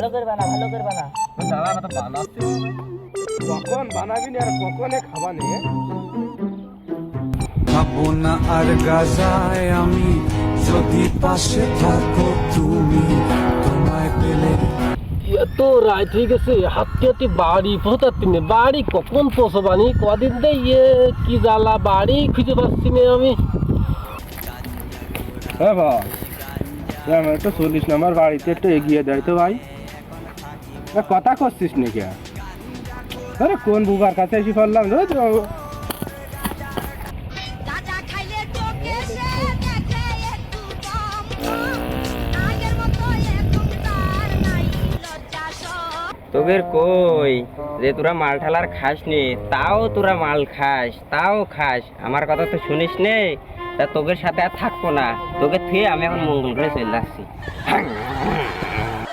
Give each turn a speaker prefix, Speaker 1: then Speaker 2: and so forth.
Speaker 1: ভালো করে বানা, ভালো করে বানা।
Speaker 2: দাঁড়া আমি তো বানাচ্ছি। কখন বানাবি না আর কখনে খাবা নে?
Speaker 3: খাবো না আর গাজায় আমি, যদি পাশে থাকো তুমি, তোমায় পেলে।
Speaker 4: এত রায় ঠিক আছে, হাতে হাতে বাড়ি পৌঁছাচ্ছি না। বাড়ি কখন পৌঁছবানি? কদিন দেয় কি জ্বালা, বাড়ি খুঁজে পাচ্ছি না আমি।
Speaker 2: হ্যাঁ ভাই, আমার একটু 40 নম্বর বাড়িতে একটু এগিয়ে দেয় তো ভাই। কথা করছিস নাকি? আরে কোন বুবার কাছে এসে পড়লাম?
Speaker 5: গাঁজা খাইলে চোখে সে দেখে একটু কম। আগের মতো এখন তার নাই লজ্জা সব।
Speaker 1: তোদের কই যে তোরা মাল ঠালার খাস নি, তাও তোরা মাল খাস, তাও খাস, আমার কথা তো শুনিস নে। তা তোদের সাথে আর থাকবো না, তোকে থুয়ে আমি এখন মঙ্গল করে চলে আসছি।